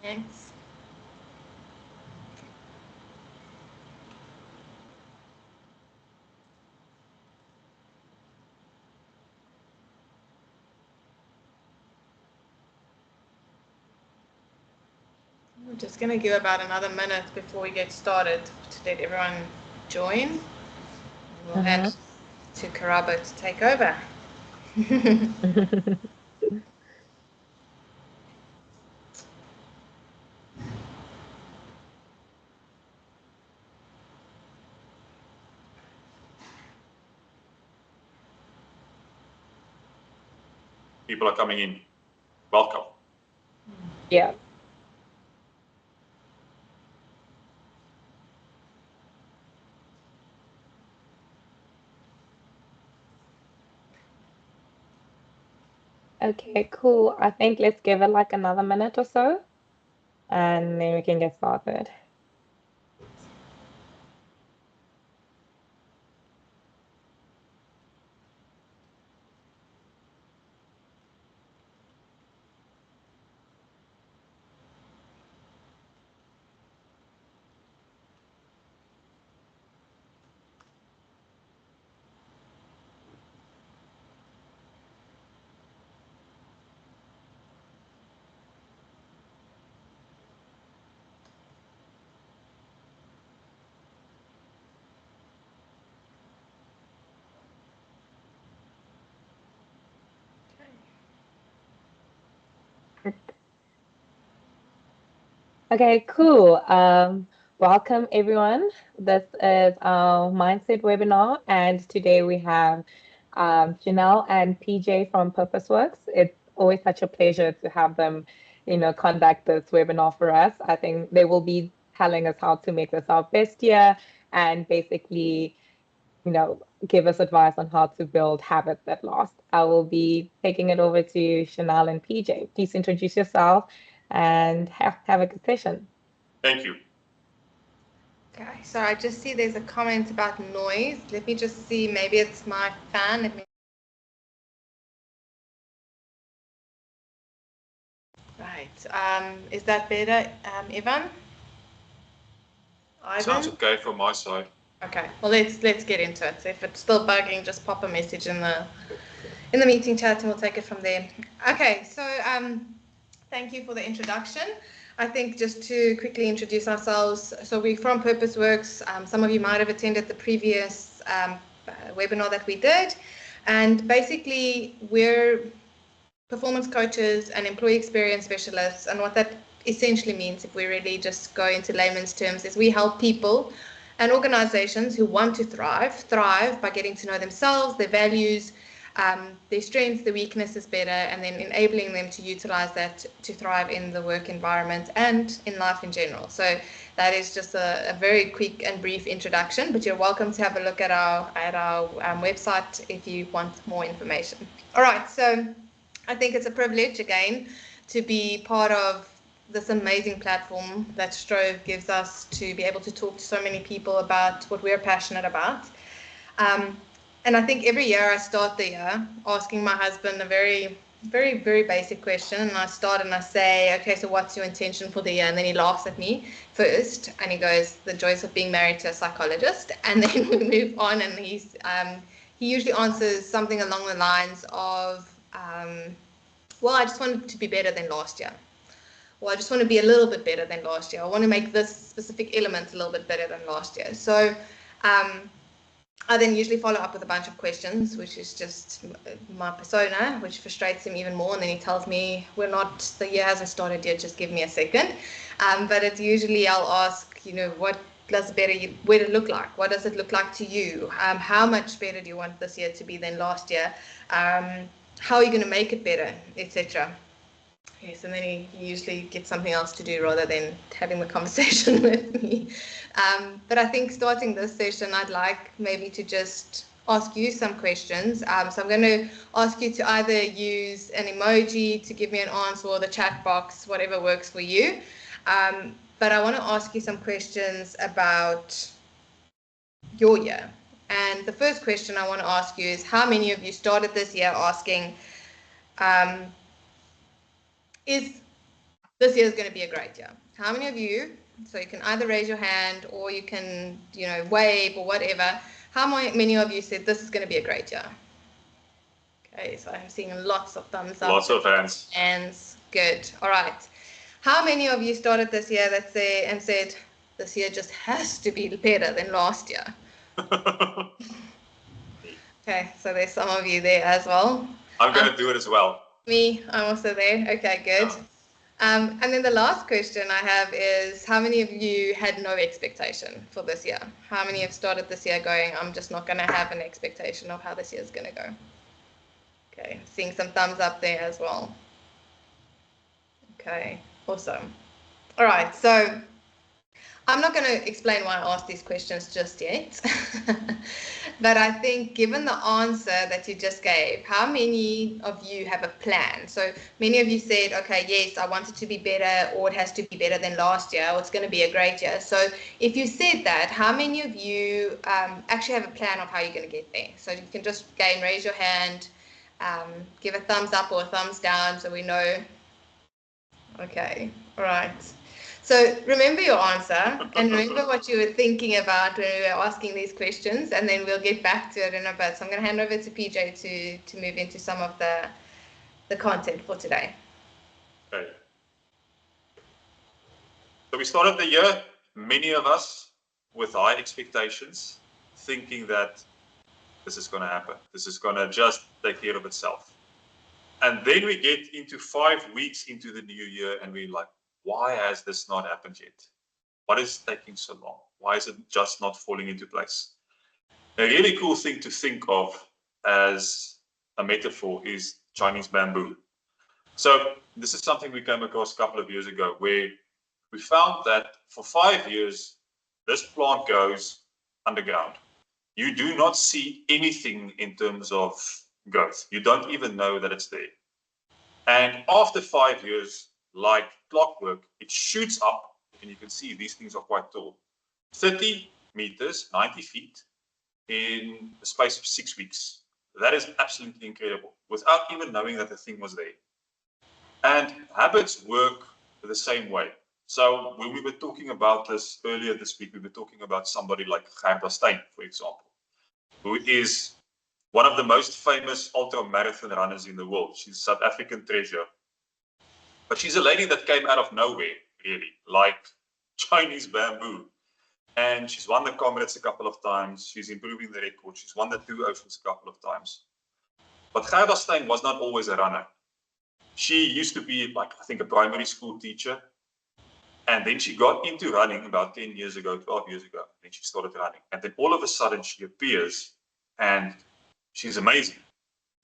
Thanks. I'm just going to give about another minute before we get started to let everyone join. We'll hand to Karaba to take over. People are coming in. Welcome. Yeah. Okay, cool. I think let's give it like another minute or so, and then we can get started. Okay, cool. Welcome everyone. This is our Mindset webinar, and today we have Shinell and PJ from PurposeWorks. It's always such a pleasure to have them, conduct this webinar for us. I think they will be telling us how to make this our best year and basically, give us advice on how to build habits that last. I will be taking it over to Shinell and PJ. Please introduce yourself and have a good session. Thank you. Okay, so I just see there's a comment about noise. Let me just see, maybe it's my fan. Right, is that better, Ivan? Sounds okay from my side. Okay, well let's get into it. So if it's still bugging, just pop a message in the meeting chat and we'll take it from there. Okay, so thank you for the introduction. I think just to quickly introduce ourselves, so we're from PurposeWorks. Some of you might have attended the previous webinar that we did, and basically we're performance coaches and employee experience specialists, and what that essentially means, if we really just go into layman's terms, is we help people and organizations who want to thrive by getting to know themselves, their values, their strengths, their weaknesses better, and then enabling them to utilize that to thrive in the work environment and in life in general. So that is just a very quick and brief introduction, but you're welcome to have a look at our website if you want more information. All right, so I think it's a privilege again to be part of this amazing platform that Strove gives us to be able to talk to so many people about what we're passionate about. And I think every year I start the year asking my husband a very, very, very basic question. And I start and I say, okay, so what's your intention for the year? And then he laughs at me first and he goes, the joys of being married to a psychologist. And then we move on, and he usually answers something along the lines of, well, I just want to be better than last year. Well, I just want to be a little bit better than last year. I want to make this specific element a little bit better than last year. So I then usually follow up with a bunch of questions, which is just my persona, which frustrates him even more. And then he tells me, the year hasn't started yet, just give me a second. But it's usually I'll ask, what does better look like? What does it look like to you? How much better do you want this year to be than last year? How are you going to make it better, etc. Yes, and then he usually gets something else to do rather than having the conversation with me. But I think starting this session, I'd like maybe to just ask you some questions. So I'm going to ask you to either use an emoji to give me an answer, or the chat box, whatever works for you. But I want to ask you some questions about your year. And the first question I want to ask you is, how many of you started this year asking, is this year is going to be a great year? How many of you, so you can either raise your hand or you can, wave or whatever. How many of you said this is going to be a great year? Okay, so I'm seeing lots of thumbs up. Lots of hands. Hands, good. All right. How many of you started this year and said, this year just has to be better than last year? Okay, so there's some of you there as well. I'm going to do it as well. Me, I'm also there. Okay, good. Yeah. And then the last question I have is, how many of you had no expectation for this year? How many have started this year going, I'm just not going to have an expectation of how this year is going to go? Okay, seeing some thumbs up there as well. Okay, awesome. All right, so I'm not going to explain why I asked these questions just yet, but I think given the answer that you just gave, how many of you have a plan? So many of you said, okay, yes, I want it to be better, or it has to be better than last year, or it's going to be a great year. So if you said that, how many of you actually have a plan of how you're going to get there? So you can just again raise your hand, give a thumbs up or a thumbs down so we know. Okay, all right. So remember your answer and remember what you were thinking about when we were asking these questions, and then we'll get back to it in a bit. So I'm going to hand over to PJ to move into some of the content for today. Okay. So we started the year, many of us, with high expectations, thinking that this is going to happen. This is going to just take care of itself. And then we get into 5 weeks into the new year and we're like, why has this not happened yet? What is taking so long? Why is it just not falling into place? A really cool thing to think of as a metaphor is Chinese bamboo. So this is something we came across a couple of years ago where we found that for 5 years, this plant goes underground. You do not see anything in terms of growth. You don't even know that it's there. And after 5 years, like clockwork, it shoots up, and you can see these things are quite tall. 30 meters, 90 feet, in the space of 6 weeks. That is absolutely incredible, without even knowing that the thing was there. And habits work the same way. So when we were talking about this earlier this week, we were talking about somebody like Claasen, for example, who is one of the most famous ultra-marathon runners in the world. She's a South African treasure. But she's a lady that came out of nowhere, really, like Chinese bamboo. And she's won the Comrades a couple of times. She's improving the record. She's won the 2 Oceans a couple of times. But Claasen was not always a runner. She used to be, like, I think, a primary school teacher. And then she got into running about 10 years ago, 12 years ago. Then she started running. And then all of a sudden she appears and she's amazing.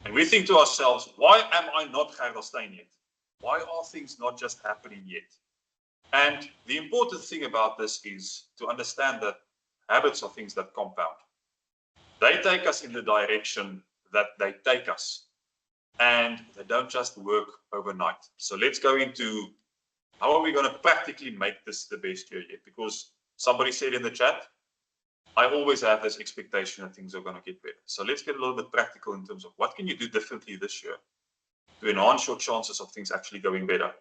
And we think to ourselves, why am I not Claasen yet? Why are things not just happening yet? And the important thing about this is to understand that habits are things that compound. They take us in the direction that they take us. And they don't just work overnight. So let's go into how are we going to practically make this the best year yet? Because somebody said in the chat, I always have this expectation that things are going to get better. So let's get a little bit practical in terms of what can you do differently this year to enhance your chances of things actually going better.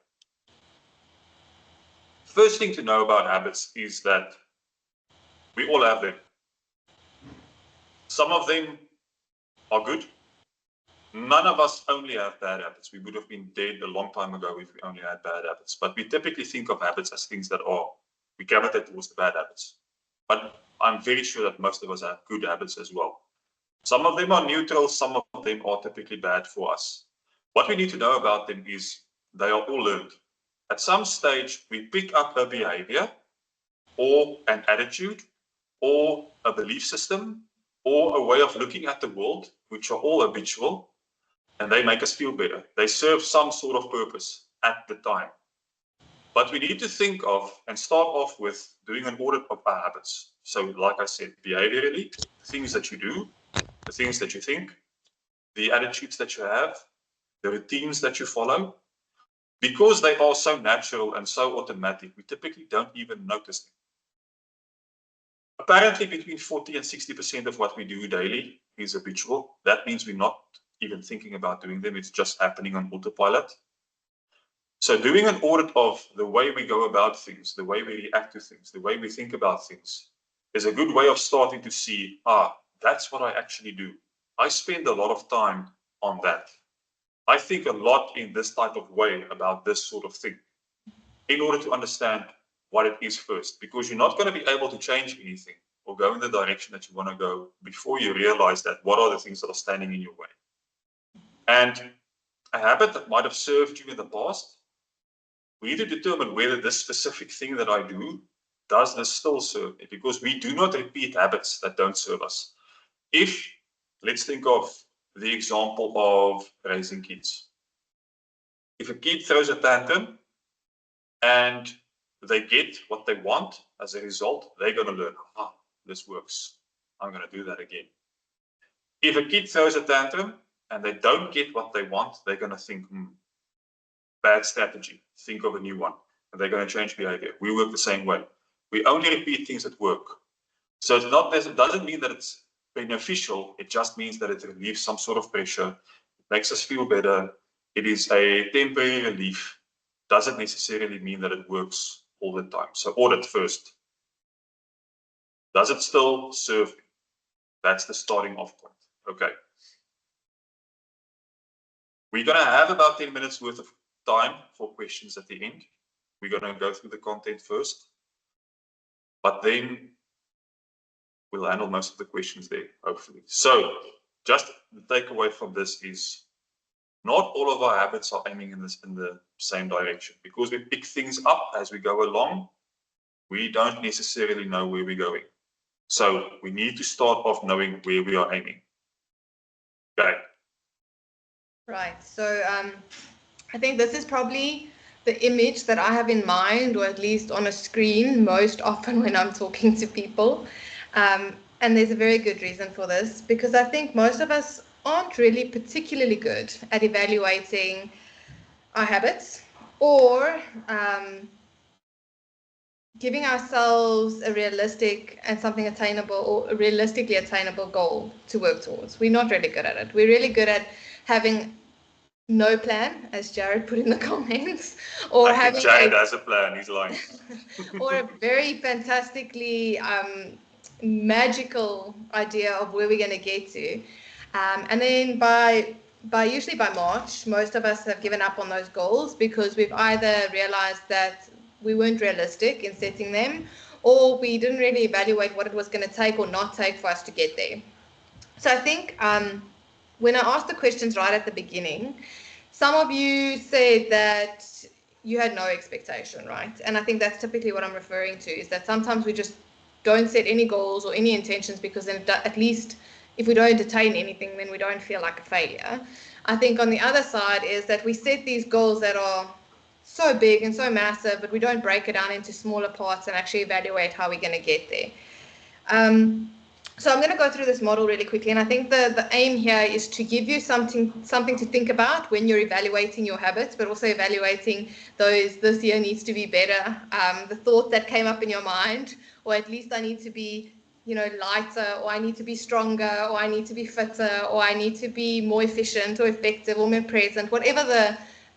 First thing to know about habits is that we all have them. Some of them are good. None of us only have bad habits. We would have been dead a long time ago if we only had bad habits. But we typically think of habits as things that we gravitate towards the bad habits. But I'm very sure that most of us have good habits as well. Some of them are neutral, some of them are typically bad for us. What we need to know about them is they are all learned. At some stage, we pick up a behavior or an attitude or a belief system or a way of looking at the world, which are all habitual, and they make us feel better. They serve some sort of purpose at the time. But we need to think of and start off with doing an audit of our habits. So like I said, behaviorally, the things that you do, the things that you think, the attitudes that you have, the routines that you follow, because they are so natural and so automatic, we typically don't even notice them. Apparently, between 40 and 60% of what we do daily is habitual. That means we're not even thinking about doing them. It's just happening on autopilot. So doing an audit of the way we go about things, the way we react to things, the way we think about things is a good way of starting to see, that's what I actually do. I spend a lot of time on that. I think a lot in this type of way about this sort of thing in order to understand what it is first, because you're not going to be able to change anything or go in the direction that you want to go before you realize that what are the things that are standing in your way. And a habit that might have served you in the past, we need to determine whether this specific thing that I do, does this still serve me? Because we do not repeat habits that don't serve us. Let's think of the example of raising kids. If a kid throws a tantrum and they get what they want as a result, they're going to learn, this works. I'm going to do that again. If a kid throws a tantrum and they don't get what they want, they're going to think, bad strategy, think of a new one. And they're going to change behavior. We work the same way. We only repeat things that work. So it doesn't mean that it's beneficial. It just means that it relieves some sort of pressure. It makes us feel better. It is a temporary relief. Doesn't necessarily mean that it works all the time. So audit first. Does it still serve me? That's the starting off point. Okay. We're going to have about 10 minutes worth of time for questions at the end. We're going to go through the content first, but then we'll handle most of the questions there, hopefully. So just the takeaway from this is not all of our habits are aiming in the same direction. Because we pick things up as we go along, we don't necessarily know where we're going. So we need to start off knowing where we are aiming. Okay. Right. So I think this is probably the image that I have in mind, or at least on a screen most often when I'm talking to people. And there's a very good reason for this, because I think most of us aren't really particularly good at evaluating our habits or giving ourselves a realistic and something attainable, or a realistically attainable goal to work towards. We're not really good at it. We're really good at having no plan, as Jared put in the comments, or having Jared has a plan. He's lying. or a very fantastically magical idea of where we're going to get to, and then usually by March, most of us have given up on those goals because we've either realized that we weren't realistic in setting them, or we didn't really evaluate what it was going to take or not take for us to get there. So I think when I asked the questions right at the beginning, some of you said that you had no expectation, right? And I think that's typically what I'm referring to, is that sometimes we just don't set any goals or any intentions, because then at least if we don't attain anything, then we don't feel like a failure. I think on the other side is that we set these goals that are so big and so massive, but we don't break it down into smaller parts and actually evaluate how we're going to get there. So I'm going to go through this model really quickly, and I think the aim here is to give you something to think about when you're evaluating your habits, but also evaluating those, this year needs to be better, the thought that came up in your mind, or at least I need to be, lighter, or I need to be stronger, or I need to be fitter, or I need to be more efficient or effective or more present, whatever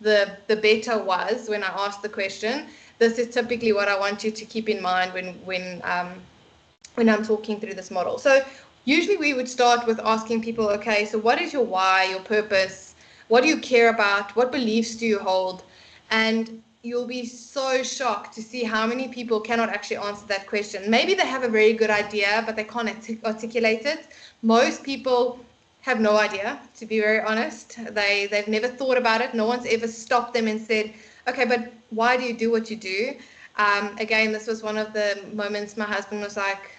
the better was when I asked the question. This is typically what I want you to keep in mind when I'm talking through this model. So usually we would start with asking people, okay, so what is your why, your purpose? What do you care about? What beliefs do you hold? And you'll be so shocked to see how many people cannot actually answer that question. Maybe they have a very good idea, but they can't articulate it. Most people have no idea, to be very honest. They've never thought about it. No one's ever stopped them and said, okay, but why do you do what you do? Again, this was one of the moments my husband was like,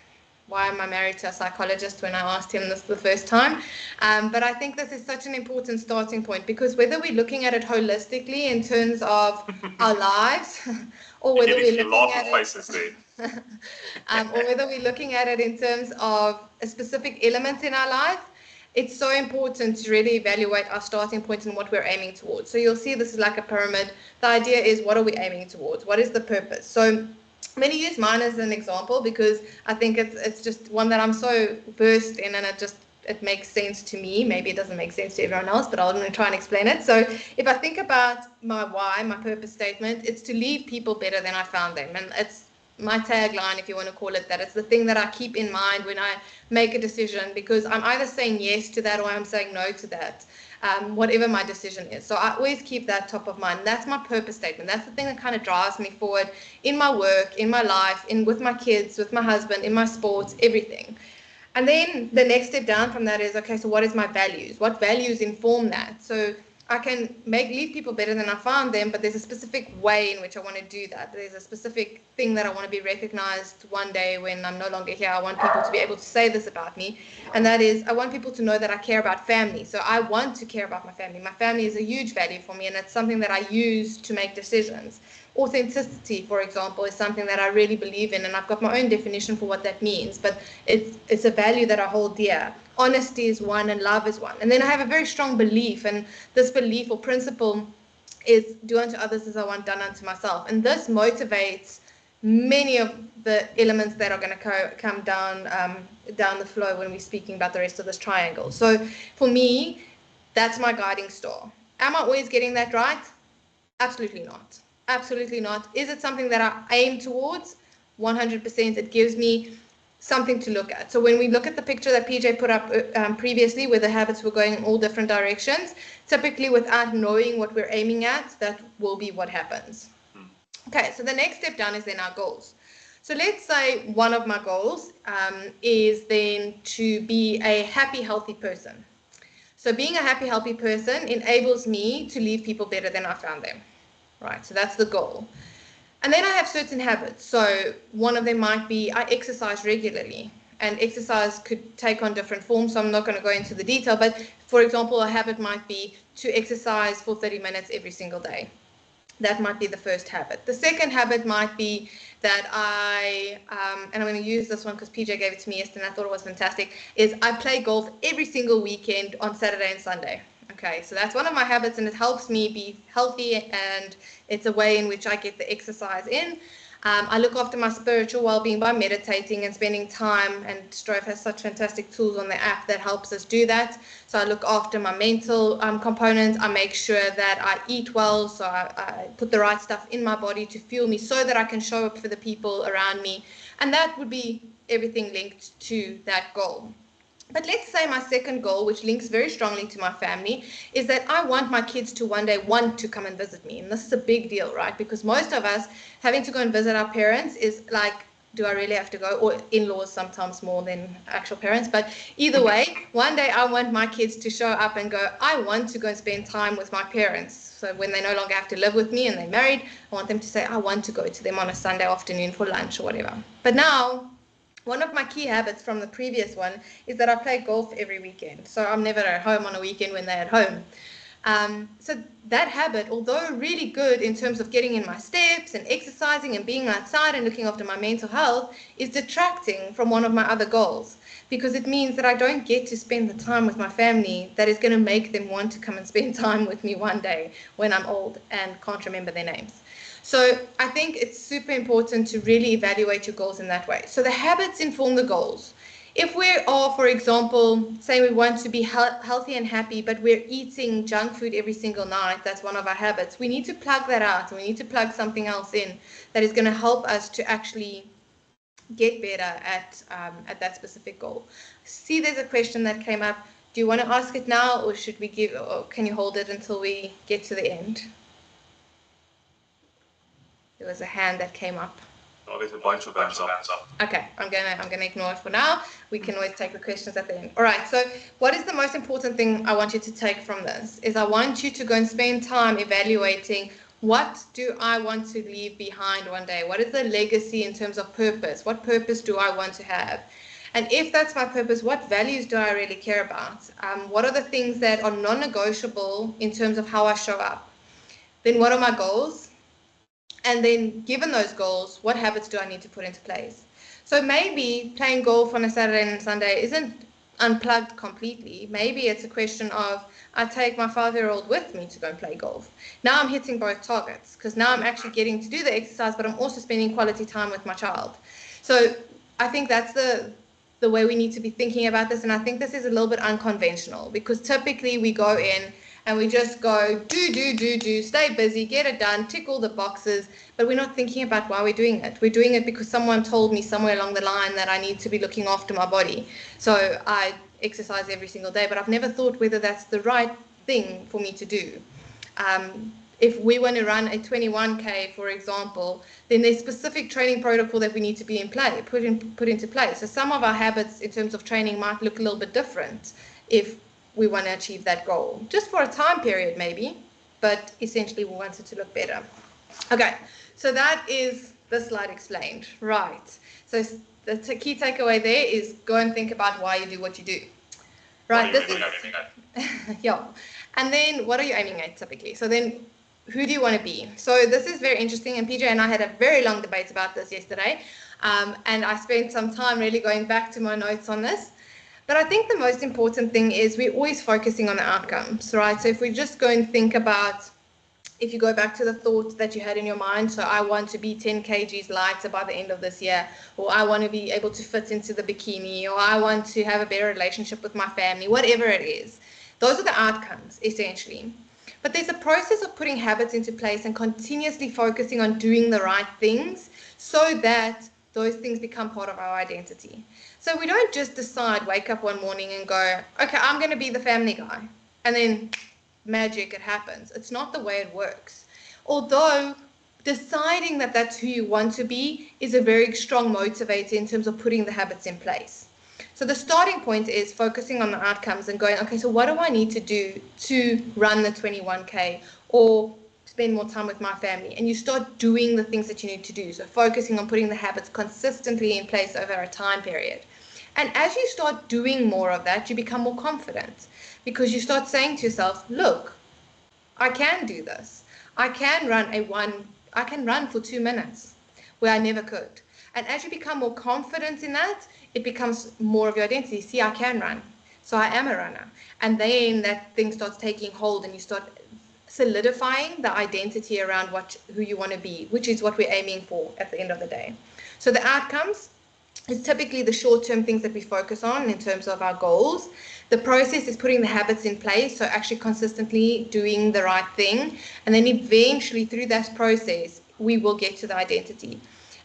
why am I married to a psychologist, when I asked him this the first time. But I think this is such an important starting point, because whether we're looking at it holistically in terms of our lives, or whether we're looking at it, or whether we're looking at it in terms of a specific element in our life, it's so important to really evaluate our starting point and what we're aiming towards. So you'll see this is like a pyramid. The idea is, what are we aiming towards? What is the purpose? So I'm going to use mine as an example, because I think it's just one that I'm so versed in, and it just it makes sense to me. Maybe it doesn't make sense to everyone else, but I'm going to try and explain it. So if I think about my why, my purpose statement, it's to leave people better than I found them. And it's my tagline, if you want to call it that. It's the thing that I keep in mind when I make a decision, because I'm either saying yes to that or I'm saying no to that, whatever my decision is. So I always keep that top of mind. That's my purpose statement. That's the thing that kind of drives me forward in my work, in my life, with my kids, with my husband, in my sports, everything. And then the next step down from that is, okay, so what is my values? What values inform that? So I can leave people better than I found them, but there's a specific way in which I want to do that. There's a specific thing that I want to be recognized one day when I'm no longer here. I want people to be able to say this about me, and that is, I want people to know that I care about family. So I want to care about my family. My family is a huge value for me, and it's something that I use to make decisions. Authenticity, for example, is something that I really believe in, and I've got my own definition for what that means, but it's a value that I hold dear. Honesty is one, and love is one. And then I have a very strong belief, and this belief or principle is do unto others as I want done unto myself. And this motivates many of the elements that are going to come down the flow when we're speaking about the rest of this triangle. So for me, that's my guiding star. Am I always getting that right? Absolutely not. Absolutely not. Is it something that I aim towards? 100%. It gives me something to look at. So when we look at the picture that PJ put up previously, where the habits were going in all different directions, typically without knowing what we're aiming at, that will be what happens. Okay, so the next step down is then our goals. So let's say one of my goals is then to be a happy, healthy person. So being a happy, healthy person enables me to leave people better than I found them. Right, so that's the goal. And then I have certain habits. So one of them might be I exercise regularly, and exercise could take on different forms. So I'm not going to go into the detail, but for example, a habit might be to exercise for 30 minutes every single day. That might be the first habit. The second habit might be that and I'm going to use this one because PJ gave it to me yesterday and I thought it was fantastic, is I play golf every single weekend on Saturday and Sunday. Okay, so that's one of my habits, and it helps me be healthy, and it's a way in which I get the exercise in. I look after my spiritual well-being by meditating and spending time, and Strove has such fantastic tools on the app that helps us do that. So I look after my mental component. I make sure that I eat well, so I put the right stuff in my body to fuel me so that I can show up for the people around me. And that would be everything linked to that goal. But let's say my second goal, which links very strongly to my family, is that I want my kids to one day want to come and visit me. And this is a big deal, right? Because most of us having to go and visit our parents is like, do I really have to go? Or in-laws sometimes more than actual parents. But either way, one day I want my kids to show up and go, I want to go and spend time with my parents. So when they no longer have to live with me and they're married, I want them to say, I want to go to them on a Sunday afternoon for lunch or whatever. But now, one of my key habits from the previous one is that I play golf every weekend. So I'm never at home on a weekend when they're at home. So that habit, although really good in terms of getting in my steps and exercising and being outside and looking after my mental health, is detracting from one of my other goals, because it means that I don't get to spend the time with my family that is going to make them want to come and spend time with me one day when I'm old and can't remember their names. So I think it's super important to really evaluate your goals in that way. So the habits inform the goals. If we are, for example, say we want to be healthy and happy, but we're eating junk food every single night, that's one of our habits, we need to plug that out. We need to plug something else in that is going to help us to actually get better at that specific goal. See, there's a question that came up. Do you want to ask it now, or should we or can you hold it until we get to the end? There was a hand that came up. Oh, there's a bunch of hands up. Okay, I'm gonna ignore it for now. We can always take the questions at the end. All right, so what is the most important thing I want you to take from this? Is I want you to go and spend time evaluating, what do I want to leave behind one day? What is the legacy in terms of purpose? What purpose do I want to have? And if that's my purpose, what values do I really care about? What are the things that are non-negotiable in terms of how I show up? Then what are my goals? And then given those goals, what habits do I need to put into place? So maybe playing golf on a Saturday and Sunday isn't unplugged completely. Maybe it's a question of, I take my 5-year-old with me to go and play golf. Now I'm hitting both targets, because now I'm actually getting to do the exercise, but I'm also spending quality time with my child. So I think that's the the way we need to be thinking about this. And I think this is a little bit unconventional, because typically we go in and we just go do, stay busy, get it done, tick all the boxes, but we're not thinking about why we're doing it. We're doing it because someone told me somewhere along the line that I need to be looking after my body. So I exercise every single day, but I've never thought whether that's the right thing for me to do. If we want to run a 21K, for example, then there's specific training protocol that we need to be put into place. So some of our habits in terms of training might look a little bit different if we want to achieve that goal, just for a time period maybe, but essentially we want it to look better. Okay, so that is the slide explained. Right, so the key takeaway there is go and think about why you do what you do. Right, this is yeah. And then what are you aiming at typically? So then who do you want to be? So this is very interesting, and PJ and I had a very long debate about this yesterday, and I spent some time really going back to my notes on this. But I think the most important thing is we're always focusing on the outcomes, right? So if we just go and think about, if you go back to the thoughts that you had in your mind, so I want to be 10 kgs lighter by the end of this year, or I want to be able to fit into the bikini, or I want to have a better relationship with my family, whatever it is. Those are the outcomes, essentially. But there's a process of putting habits into place and continuously focusing on doing the right things so that those things become part of our identity. So we don't just decide, wake up one morning and go, okay, I'm going to be the family guy, and then magic, it happens. It's not the way it works. Although deciding that that's who you want to be is a very strong motivator in terms of putting the habits in place. So the starting point is focusing on the outcomes and going, okay, so what do I need to do to run the 21K or spend more time with my family? And you start doing the things that you need to do. So focusing on putting the habits consistently in place over a time period. And as you start doing more of that, you become more confident, because you start saying to yourself, look, I can do this. I can run for 2 minutes where I never could. And as you become more confident in that, it becomes more of your identity. See, I can run, so I am a runner. And then that thing starts taking hold and you start solidifying the identity around who you want to be, which is what we're aiming for at the end of the day. So the outcomes is typically the short-term things that we focus on in terms of our goals. The process is putting the habits in place, so actually consistently doing the right thing. And then eventually through that process, we will get to the identity.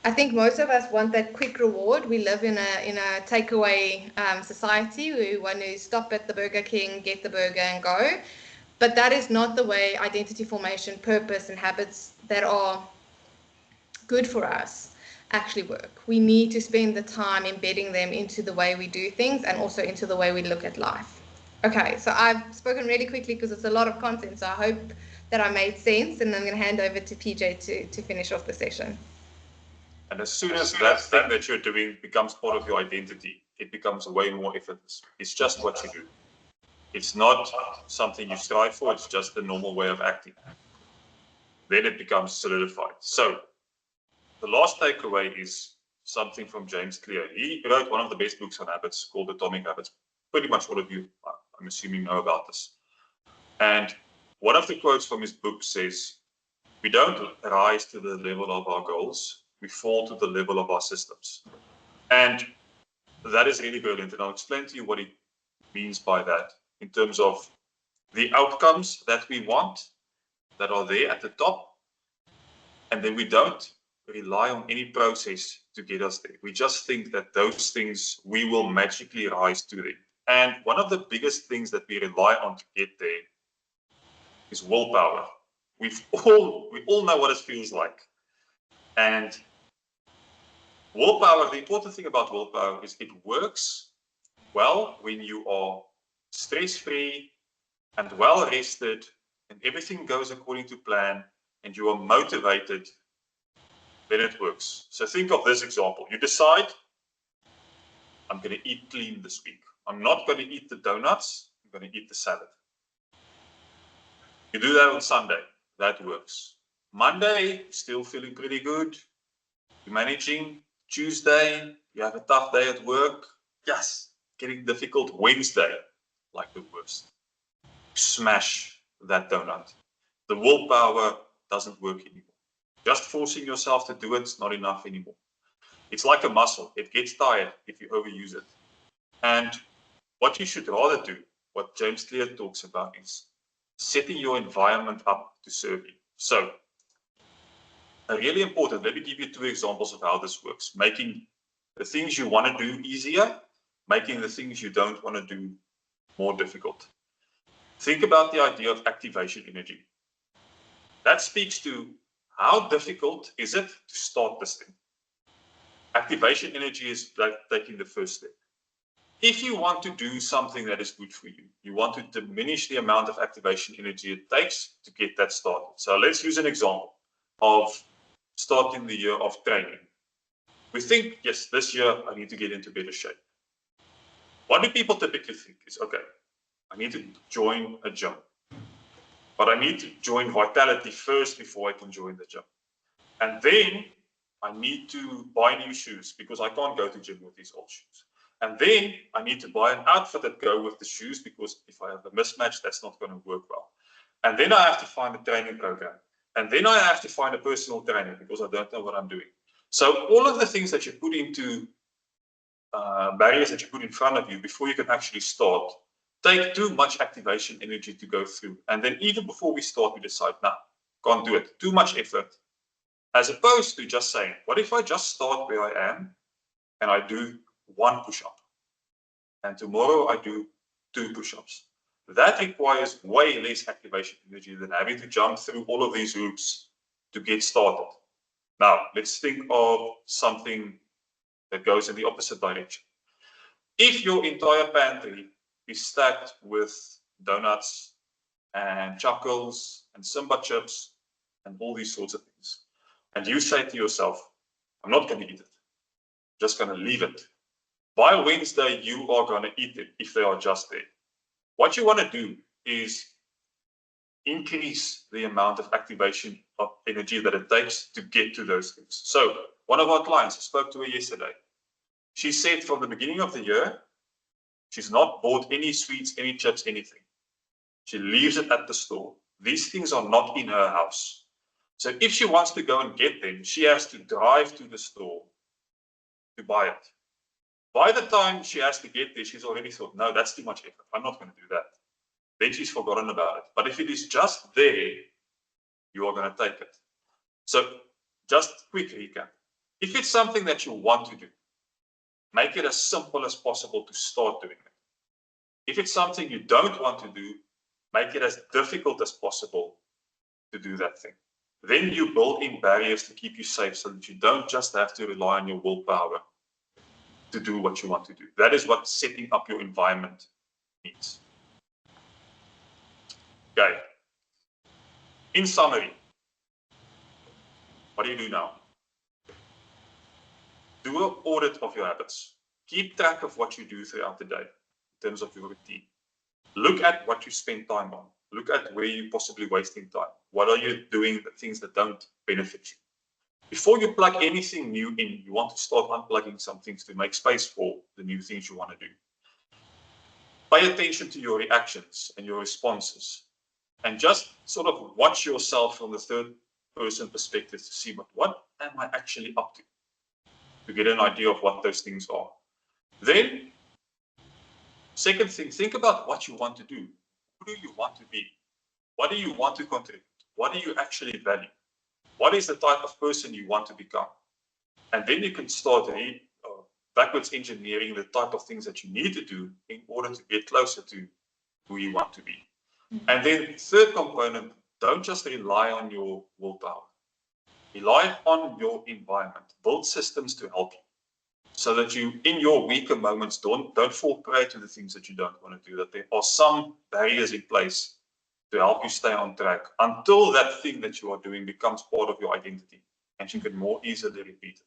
I think most of us want that quick reward. We live in a takeaway society. We want to stop at the Burger King, get the burger and go. But that is not the way identity formation, purpose, and habits that are good for us actually work. We need to spend the time embedding them into the way we do things and also into the way we look at life. Okay, so I've spoken really quickly because it's a lot of content, so I hope that I made sense, and I'm going to hand over to PJ to finish off the session. And as soon as that thing that you're doing becomes part of your identity, it becomes way more effortless. It's just what you do. It's not something you strive for, it's just the normal way of acting. Then it becomes solidified. So the last takeaway is something from James Clear. He wrote one of the best books on habits called Atomic Habits. Pretty much all of you, I'm assuming, know about this. And one of the quotes from his book says, we don't rise to the level of our goals, we fall to the level of our systems. And that is really brilliant. And I'll explain to you what he means by that in terms of the outcomes that we want that are there at the top. And then we don't rely on any process to get us there. We just think that those things, we will magically rise to them. And one of the biggest things that we rely on to get there is willpower. We all know what it feels like. And willpower, the important thing about willpower is it works well when you are stress-free and well rested and everything goes according to plan and you are motivated, then it works. So think of this example. You decide, I'm going to eat clean this week. I'm not going to eat the donuts, I'm going to eat the salad. You do that on Sunday, that works. Monday, still feeling pretty good. You're managing. Tuesday, you have a tough day at work. Yes, getting difficult. Wednesday, like the worst. Smash that donut. The willpower doesn't work anymore. Just forcing yourself to do it's not enough anymore. It's like a muscle. It gets tired if you overuse it. And what you should rather do, what James Clear talks about, is setting your environment up to serve you. So, really important, let me give you 2 examples of how this works. Making the things you want to do easier, making the things you don't want to do more difficult. Think about the idea of activation energy. That speaks to how difficult is it to start this thing. Activation energy is like taking the first step. If you want to do something that is good for you, you want to diminish the amount of activation energy it takes to get that started. So let's use an example of starting the year of training. We think, yes, this year I need to get into better shape. What do people typically think is, okay, I need to join a gym, but I need to join Vitality first before I can join the gym. And then I need to buy new shoes because I can't go to gym with these old shoes. And then I need to buy an outfit that go with the shoes because if I have a mismatch, that's not going to work well. And then I have to find a training program. And then I have to find a personal trainer because I don't know what I'm doing. So all of the things that you put into barriers that you put in front of you before you can actually start take too much activation energy to go through. And then even before we start, we decide, nah, can't do it. Too much effort. As opposed to just saying, what if I just start where I am and I do 1 push-up? And tomorrow I do 2 push-ups. That requires way less activation energy than having to jump through all of these hoops to get started. Now, let's think of something that goes in the opposite direction. If your entire pantry is stacked with donuts and chuckles and Simba chips and all these sorts of things, and you say to yourself, I'm not going to eat it, I'm just going to leave it. By Wednesday, you are going to eat it if they are just there. What you want to do is increase the amount of activation of energy that it takes to get to those things. So one of our clients, I spoke to her yesterday, she said from the beginning of the year, she's not bought any sweets, any chips, anything. She leaves it at the store. These things are not in her house. So if she wants to go and get them, she has to drive to the store to buy it. By the time she has to get there, she's already thought, no, that's too much effort. I'm not going to do that. Then she's forgotten about it. But if it is just there, you are going to take it. So just quick recap. If it's something that you want to do, make it as simple as possible to start doing it. If it's something you don't want to do, make it as difficult as possible to do that thing. Then you build in barriers to keep you safe so that you don't just have to rely on your willpower to do what you want to do. That is what setting up your environment means. Okay. In summary, what do you do now? Do an audit of your habits. Keep track of what you do throughout the day in terms of your routine. Look at what you spend time on. Look at where you're possibly wasting time. What are you doing, the things that don't benefit you? Before you plug anything new in, you want to start unplugging some things to make space for the new things you want to do. Pay attention to your reactions and your responses. And just sort of watch yourself from the third person perspective to see what am I actually up to get an idea of what those things are. Then, second thing, think about what you want to do. Who do you want to be? What do you want to contribute? What do you actually value? What is the type of person you want to become? And then you can start backwards engineering the type of things that you need to do in order to get closer to who you want to be. And then third component, don't just rely on your willpower. Rely on your environment. Build systems to help you so that you, in your weaker moments, don't fall prey to the things that you don't want to do, that there are some barriers in place to help you stay on track until that thing that you are doing becomes part of your identity and you can more easily repeat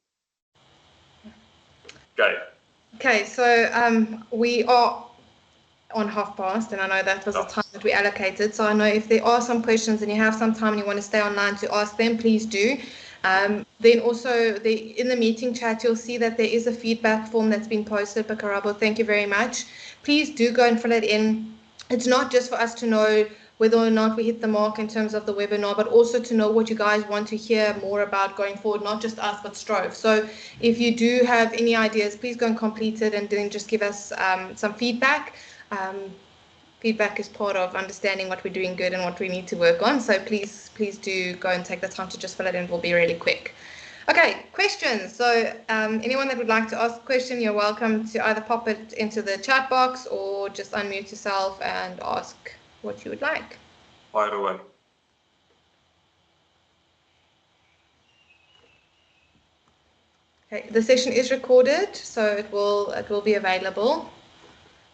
it. Okay, so we are on 1:30, and I know that was the time that we allocated. So I know if there are some questions and you have some time and you want to stay online to ask them, please do. Then also in the meeting chat, you'll see that there is a feedback form that's been posted by Karabo. Thank you very much. Please do go and fill it in. It's not just for us to know whether or not we hit the mark in terms of the webinar, but also to know what you guys want to hear more about going forward, not just us, but Strove. So if you do have any ideas, please go and complete it and then just give us some feedback. Feedback is part of understanding what we're doing good and what we need to work on. So please do go and take the time to just fill it in. It will be really quick. Okay, questions. So anyone that would like to ask a question, you're welcome to either pop it into the chat box or just unmute yourself and ask what you would like. Fire away. Okay, the session is recorded, so it will be available.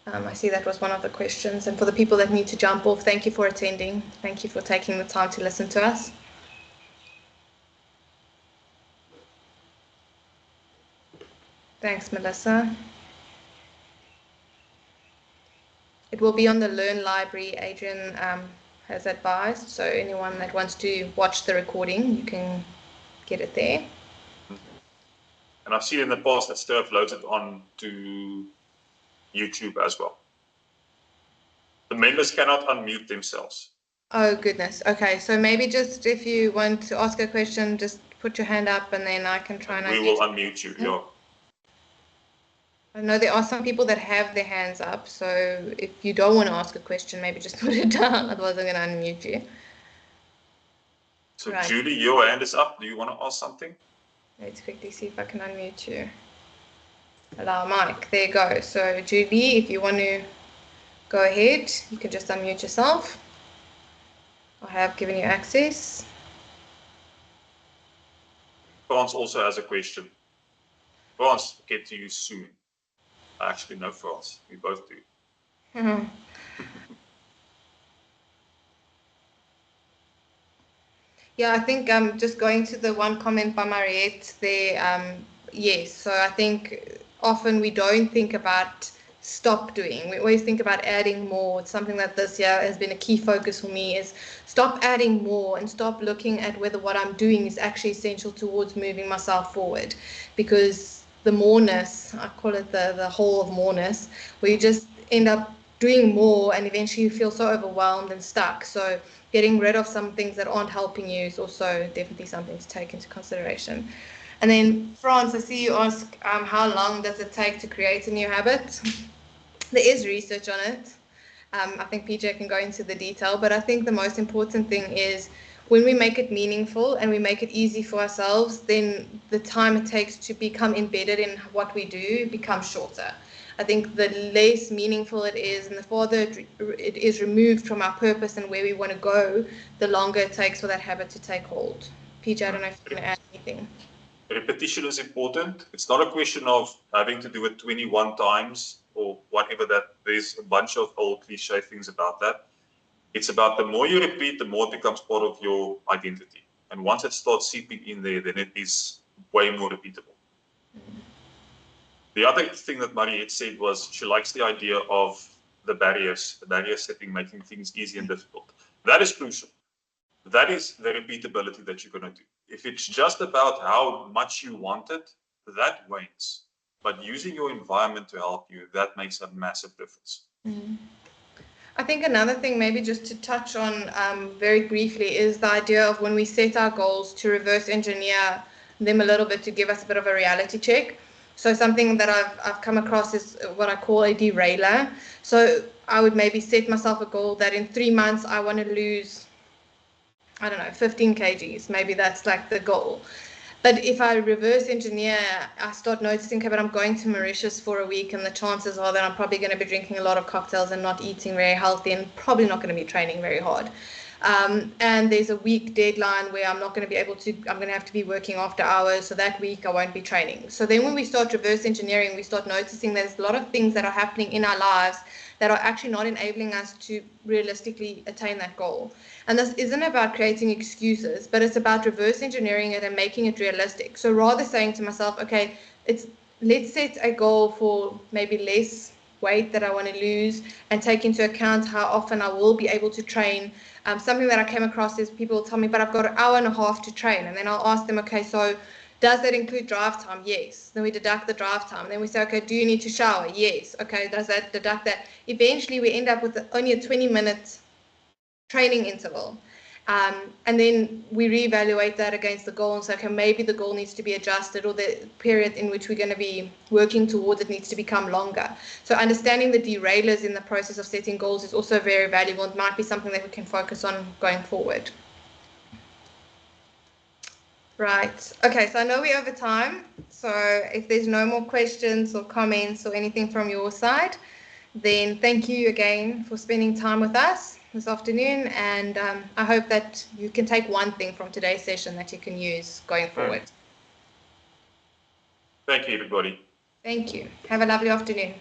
I see that was one of the questions. And for the people that need to jump off, thank you for attending. Thank you for taking the time to listen to us. Thanks, Melissa. It will be on the Learn Library, Adrian has advised. So anyone that wants to watch the recording, you can get it there. And I've seen in the past that Sturf loads it on to YouTube as well. The members cannot unmute themselves. Oh, goodness. Okay, so maybe just if you want to ask a question, just put your hand up and then I can try and We will unmute you, yeah. I know there are some people that have their hands up, so if you don't want to ask a question, maybe just put it down, otherwise I'm going to unmute you. So right. Julie, your hand is up. Do you want to ask something? Let's quickly see if I can unmute you. Allow mic. There you go. So Julie, if you want to go ahead, you can just unmute yourself. I have given you access. France also has a question. France, get to you soon. I actually know France. We both do. Mm-hmm. Yeah, I think just going to the one comment by Mariette there, yes. So I think often we don't think about stop doing. We always think about adding more. It's something that this year has been a key focus for me is stop adding more and stop looking at whether what I'm doing is actually essential towards moving myself forward. Because the moreness, I call it the hole of moreness, where you just end up doing more and eventually you feel so overwhelmed and stuck. So getting rid of some things that aren't helping you is also definitely something to take into consideration. And then France, I see you ask how long does it take to create a new habit? There is research on it. I think PJ can go into the detail, but I think the most important thing is when we make it meaningful and we make it easy for ourselves, then the time it takes to become embedded in what we do becomes shorter. I think the less meaningful it is and the farther it is removed from our purpose and where we want to go, the longer it takes for that habit to take hold. PJ, I don't know if you're going to add anything. Repetition is important. It's not a question of having to do it 21 times or whatever that. There's a bunch of old cliche things about that. It's about the more you repeat, the more it becomes part of your identity. And once it starts seeping in there, then it is way more repeatable. The other thing that Mariette said was she likes the idea of the barrier setting, making things easy and difficult. That is crucial. That is the repeatability that you're going to do. If it's just about how much you want it, that wanes. But using your environment to help you, that makes a massive difference. I think another thing maybe just to touch on very briefly is the idea of when we set our goals to reverse engineer them a little bit to give us a bit of a reality check. So something that I've come across is what I call a derailer. So I would maybe set myself a goal that in 3 months I want to lose, I don't know, 15 kgs. Maybe that's like the goal. But if I reverse engineer, I start noticing, okay, but I'm going to Mauritius for a week and the chances are that I'm probably going to be drinking a lot of cocktails and not eating very healthy and probably not going to be training very hard. And there's a week deadline where I'm not going to be able to, I'm going to have to be working after hours. So that week I won't be training. So then when we start reverse engineering, we start noticing there's a lot of things that are happening in our lives that are actually not enabling us to realistically attain that goal. And this isn't about creating excuses, but it's about reverse engineering it and making it realistic. So rather saying to myself, okay, let's set a goal for maybe less weight that I want to lose and take into account how often I will be able to train. Something that I came across is people tell me, but I've got an hour and a half to train. And then I'll ask them, okay, so does that include drive time? Yes. Then we deduct the drive time. And then we say, okay, do you need to shower? Yes. Okay, does that deduct that? Eventually we end up with only a 20-minute training interval. And then we reevaluate that against the goal and say, okay, maybe the goal needs to be adjusted, or the period in which we're going to be working towards it needs to become longer. So understanding the derailers in the process of setting goals is also very valuable. It might be something that we can focus on going forward. Right. Okay, so I know we're over time. So if there's no more questions or comments or anything from your side, then thank you again for spending time with us this afternoon. And I hope that you can take one thing from today's session that you can use going forward. Thank you, everybody. Thank you. Have a lovely afternoon.